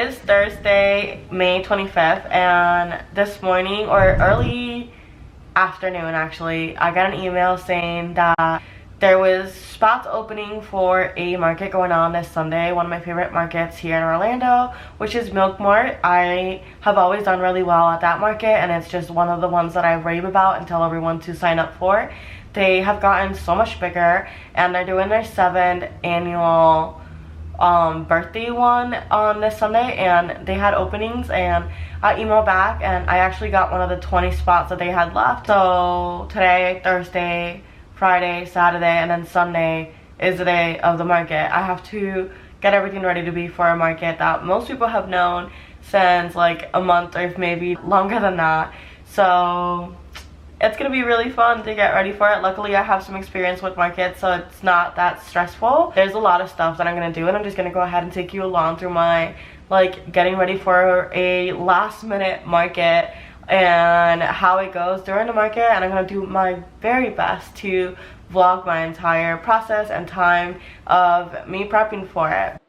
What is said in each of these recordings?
is Thursday, May 25th, and this morning, or early afternoon actually, I got an email saying that there was spots opening for a market going on this Sunday, one of my favorite markets here in Orlando, which is Milk Mart. I have always done really well at that market, and it's just one of the ones that I rave about and tell everyone to sign up for. They have gotten so much bigger, and they're doing their 7th annual birthday one on this Sunday, and they had openings, and I emailed back and I actually got one of the 20 spots that they had left. So today, Thursday, Friday, Saturday, and then Sunday is the day of the market. I have to get everything ready to be for a market that most people have known since like a month or maybe longer than that. So it's gonna be really fun to get ready for it. Luckily, I have some experience with markets, so it's not that stressful. There's a lot of stuff that I'm gonna do, and I'm just gonna go ahead and take you along through my getting ready for a last minute market and how it goes during the market. And I'm gonna do my very best to vlog my entire process and time of me prepping for it.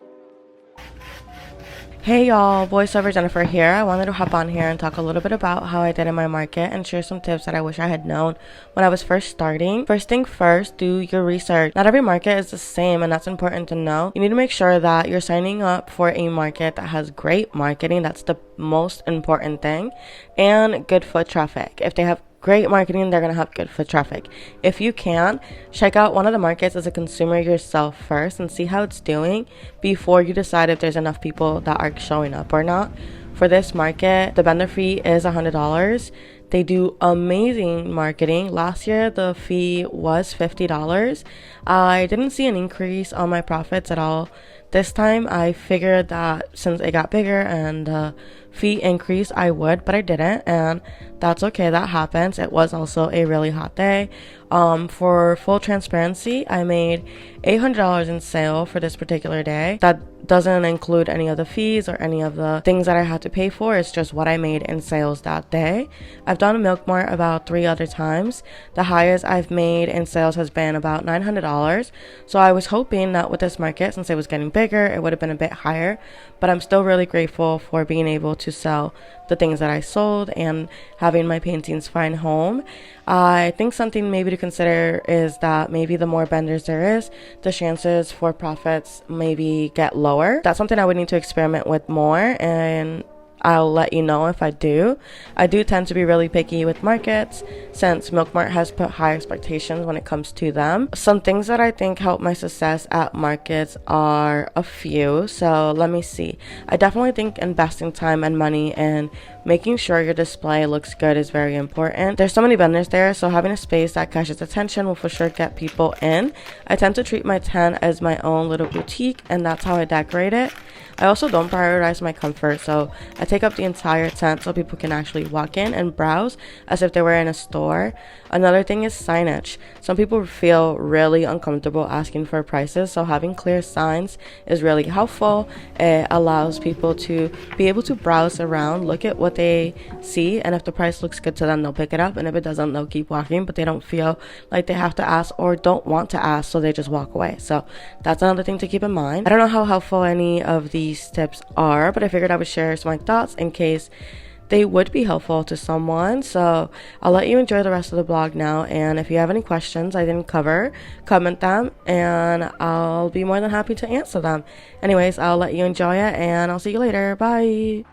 Hey y'all, voiceover Jennifer here. I wanted to hop on here and talk a little bit about how I did in my market and share some tips that I wish I had known when I was first starting. First thing first, do your research. Not every market is the same, and that's important to know. You need to make sure that you're signing up for a market that has great marketing. That's the most important thing, and good foot traffic. If they have great marketing, they're gonna have good foot traffic. If you can, check out one of the markets as a consumer yourself first and see how it's doing before you decide if there's enough people that are showing up or not. For this market, the vendor fee is $100. They do amazing marketing. Last year, the fee was $50. I didn't see an increase on my profits at all. This time, I figured that since it got bigger and the fee increased, I would, but I didn't, and that's okay. That happens. It was also a really hot day. For full transparency, I made $800 in sale for this particular day. That doesn't include any of the fees or any of the things that I had to pay for. It's just what I made in sales that day. I've done a Milk Mart about 3 other times. The highest I've made in sales has been about $900. So I was hoping that with this market, since it was getting bigger, it would have been a bit higher, but I'm still really grateful for being able to sell the things that I sold and having my paintings find home. I think something maybe to consider is that maybe the more vendors there is, the chances for profits maybe get lower. That's something I would need to experiment with more, and I'll let you know if I do. I do tend to be really picky with markets since Milk Mart has put high expectations when it comes to them. Some things that I think help my success at markets are a few. So let me see. I definitely think investing time and money and making sure your display looks good is very important. There's so many vendors there, so having a space that catches attention will for sure get people in. I tend to treat my tent as my own little boutique, and that's how I decorate it. I also don't prioritize my comfort, so I take up the entire tent so people can actually walk in and browse as if they were in a store. Another thing is signage. Some people feel really uncomfortable asking for prices, so having clear signs is really helpful. It allows people to be able to browse around, look at what they see, and if the price looks good to them, they'll pick it up, and if it doesn't, they'll keep walking, but they don't feel like they have to ask or don't want to ask, so they just walk away. So that's another thing to keep in mind. I don't know how helpful any of these tips are, but I figured I would share some of my thoughts in case they would be helpful to someone. So I'll let you enjoy the rest of the blog now, and if you have any questions I didn't cover, comment them and I'll be more than happy to answer them. Anyways, I'll let you enjoy it, and I'll see you later. Bye.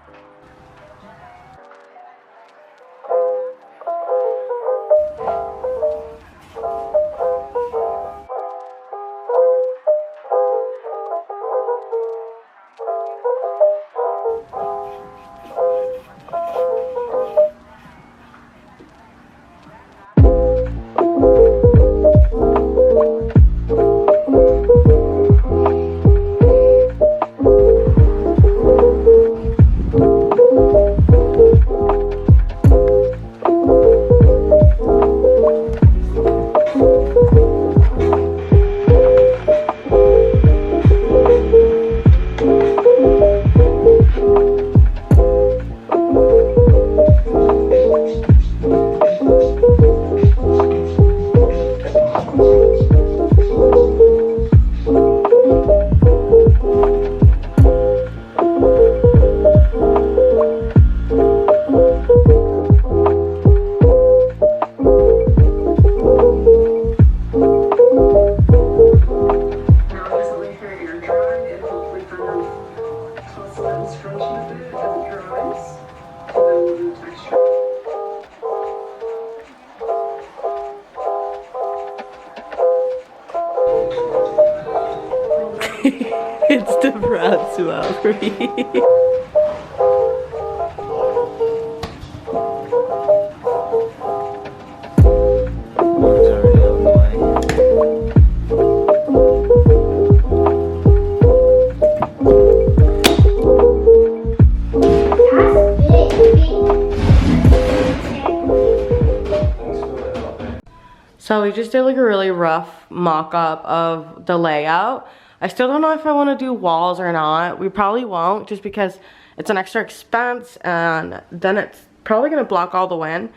scrunching a bit of your eyes. And then we'll do texture. It's the brown suave. So we just did like a really rough mock-up of the layout. I still don't know if I want to do walls or not. We probably won't, just because it's an extra expense and then it's probably going to block all the wind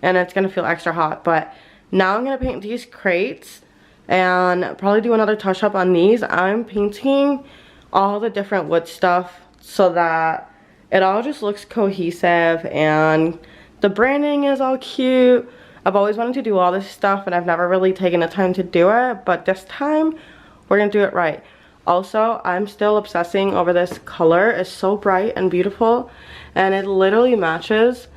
and it's going to feel extra hot. But now I'm going to paint these crates and probably do another touch up on these. I'm painting all the different wood stuff so that it all just looks cohesive and the branding is all cute. I've always wanted to do all this stuff and I've never really taken the time to do it, but this time we're gonna do it right. Also, I'm still obsessing over this color. It's so bright and beautiful and it literally matches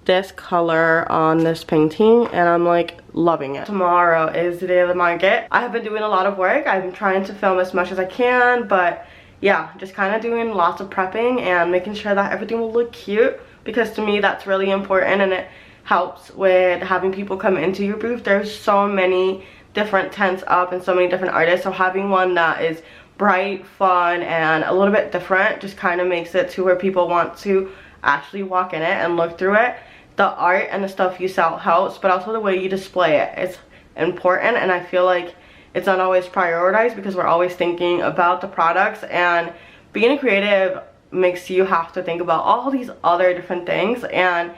this color on this painting and I'm like loving it. Tomorrow is the day of the market. I have been doing a lot of work. I've been trying to film as much as I can, but yeah, just kind of doing lots of prepping and making sure that everything will look cute, because to me that's really important and it helps with having people come into your booth. There's so many different tents up and so many different artists, so having one that is bright, fun, and a little bit different just kind of makes it to where people want to actually walk in it and look through it. The art and the stuff you sell helps, but also the way you display it is important, and I feel like it's not always prioritized because we're always thinking about the products, and being a creative makes you have to think about all these other different things. And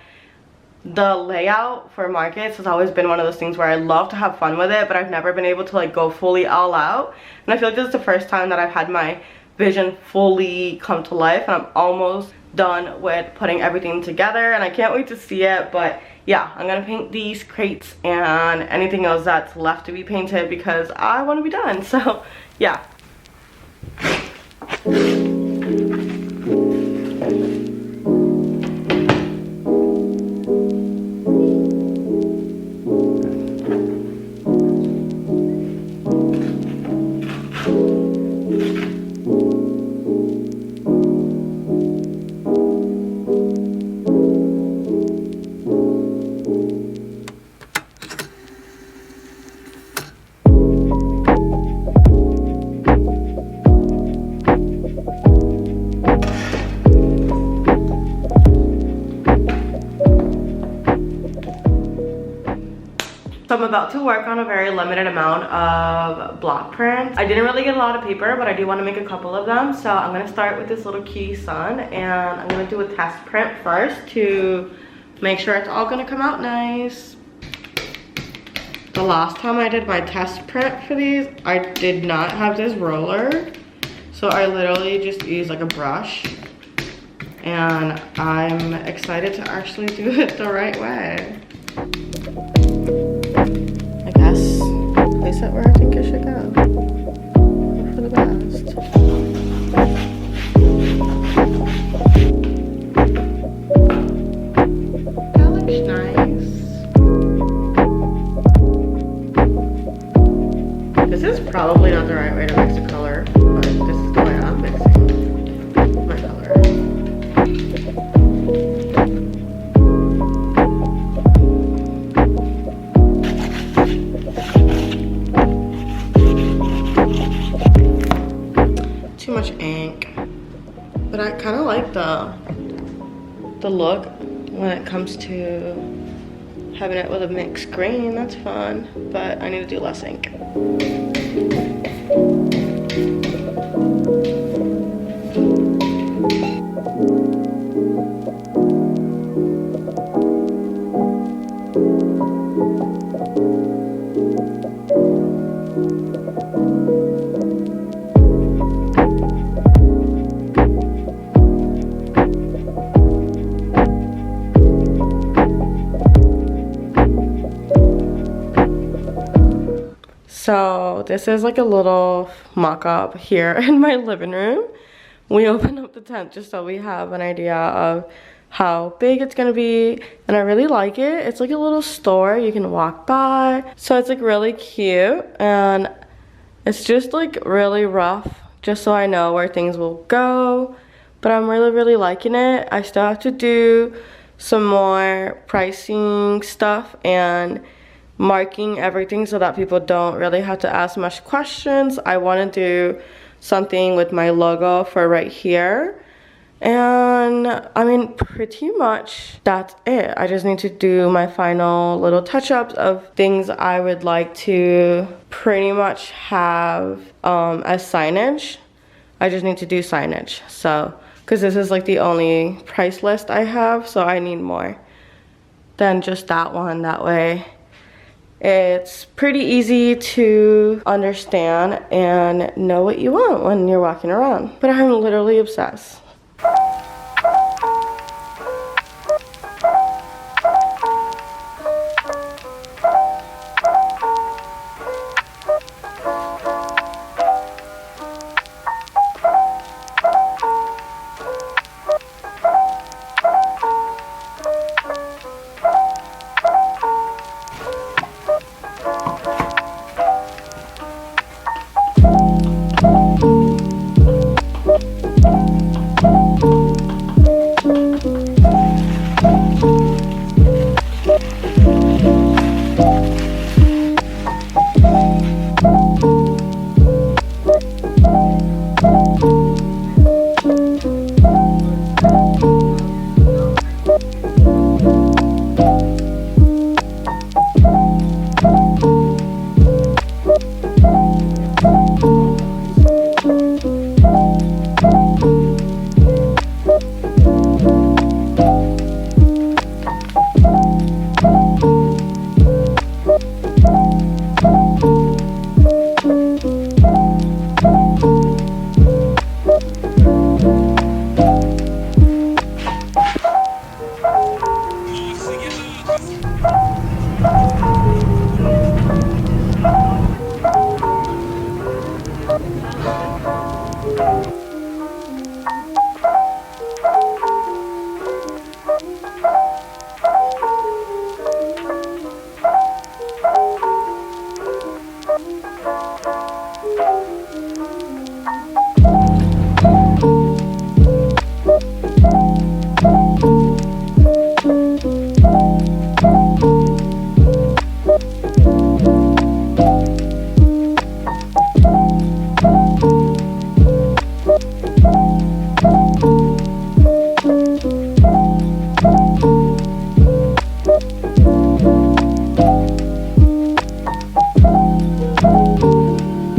the layout for markets has always been one of those things where I love to have fun with it, but I've never been able to like go fully all out, and I feel like this is the first time that I've had my vision fully come to life, and I'm almost done with putting everything together and I can't wait to see it. But yeah, I'm gonna paint these crates and anything else that's left to be painted because I want to be done. So yeah. So I'm about to work on a very limited amount of block prints. I didn't really get a lot of paper, but I do want to make a couple of them. So I'm going to start with this little cutie sun, and I'm going to do a test print first to make sure it's all going to come out nice. The last time I did my test print for these, I did not have this roller. So I literally just used like a brush, and I'm excited to actually do it the right way. I guess place it where I think it should go. Hope for the best. That looks nice. This is probably not the right way to mix a color, but this is the way I'm mixing my color. Too much ink, but I kind of like the look when it comes to having it with a mixed green. That's fun, but I need to do less ink. So this is like a little mock-up here in my living room, we opened up the tent just so we have an idea of how big it's gonna be, and I really like it. It's like a little store you can walk by, so it's like really cute, and it's just like really rough just so I know where things will go, but I'm really liking it. I still have to do some more pricing stuff and marking everything so that people don't really have to ask much questions. I want to do something with my logo for right here. And I mean, pretty much that's it. I just need to do my final little touch-ups of things I would like to pretty much have as signage. I just need to do signage, so because this is like the only price list I have, so I need more than just that one. That way it's pretty easy to understand and know what you want when you're walking around. But I'm literally obsessed.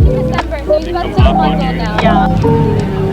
December, so he's about 6 months old now. Yeah.